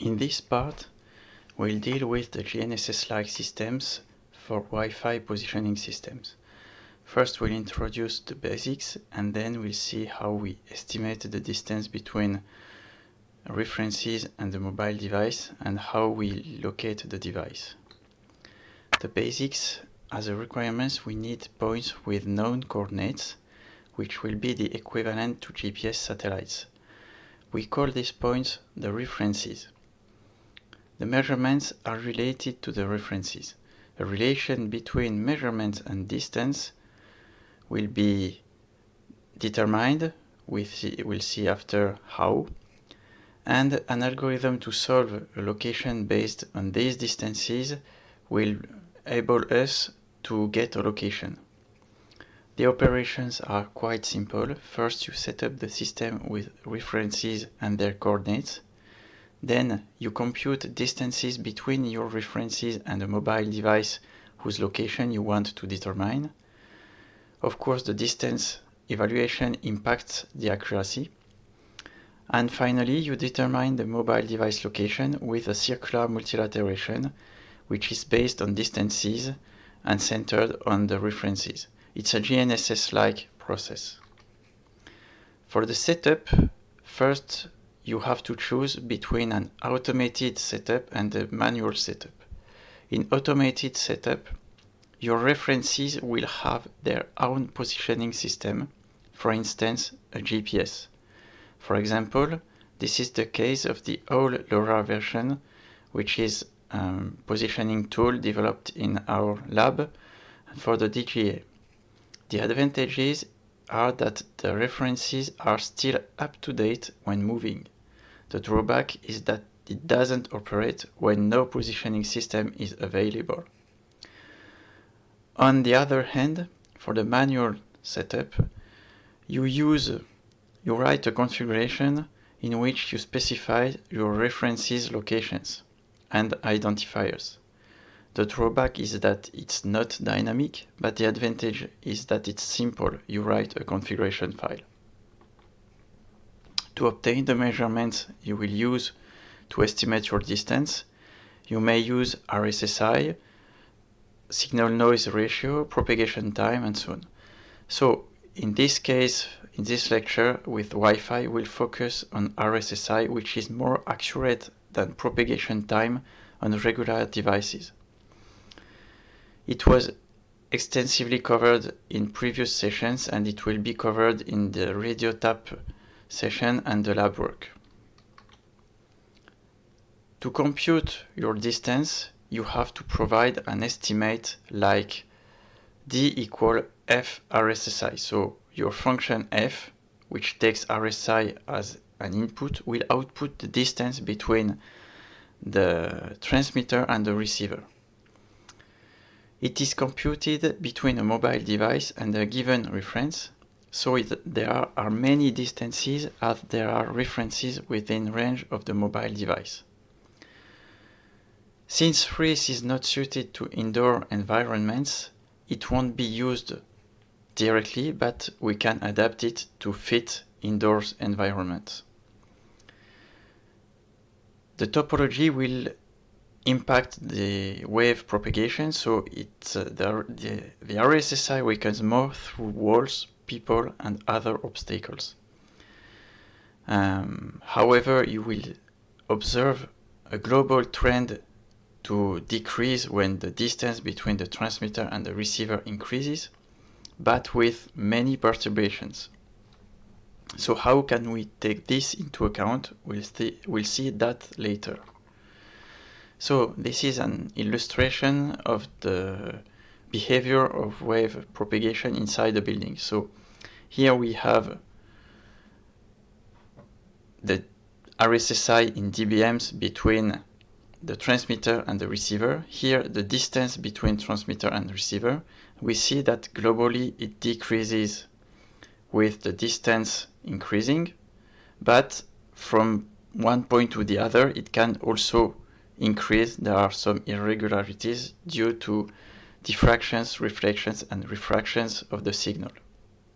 In this part, we'll deal with the GNSS-like systems for Wi-Fi positioning systems. First, we'll introduce the basics, and then we'll see how we estimate the distance between references and the mobile device and how we locate the device. The basics, as a requirements, we need points with known coordinates, which will be the equivalent to GPS satellites. We call these points the references. The measurements are related to the references. A relation between measurements and distance will be determined, we'll see after how, and an algorithm to solve a location based on these distances will enable us to get a location. The operations are quite simple. First, you set up the system with references and their coordinates. Then you compute distances between your references and a mobile device whose location you want to determine. Of course, the distance evaluation impacts the accuracy. And finally, you determine the mobile device location with a circular multilateration, which is based on distances and centered on the references. It's a GNSS-like process. For the setup, first you have to choose between an automated setup and a manual setup. In automated setup, your references will have their own positioning system, for instance, a GPS. For example, this is the case of the old LoRa version, which is a positioning tool developed in our lab for the DGA. The advantages are that the references are still up to date when moving. The drawback is that it doesn't operate when no positioning system is available. On the other hand, for the manual setup, you write a configuration in which you specify your references locations and identifiers. The drawback is that it's not dynamic, but the advantage is that it's simple. You write a configuration file. To obtain the measurements you will use to estimate your distance, you may use RSSI, signal noise ratio, propagation time, and so on. So in this case, in this lecture with Wi-Fi, we'll focus on RSSI, which is more accurate than propagation time on regular devices. It was extensively covered in previous sessions, and it will be covered in the radio tap session and the lab work. To compute your distance, you have to provide an estimate like d equal f RSSI. So your function f, which takes RSI as an input, will output the distance between the transmitter and the receiver. It is computed between a mobile device and a given reference, so there are many distances as there are references within range of the mobile device. Since freeze is not suited to indoor environments, it won't be used directly, but we can adapt it to fit indoors environments. The topology will impact the wave propagation, so the RSSI weakens more through walls, people, and other obstacles. However, you will observe a global trend to decrease when the distance between the transmitter and the receiver increases, but with many perturbations. So how can we take this into account? We'll see that later. So this is an illustration of the behavior of wave propagation inside the building. So here we have the RSSI in dBms between the transmitter and the receiver. Here the distance between transmitter and receiver. We see that globally it decreases with the distance increasing, but from one point to the other it can also increase. There are some irregularities due to diffractions, reflections, and refractions of the signal.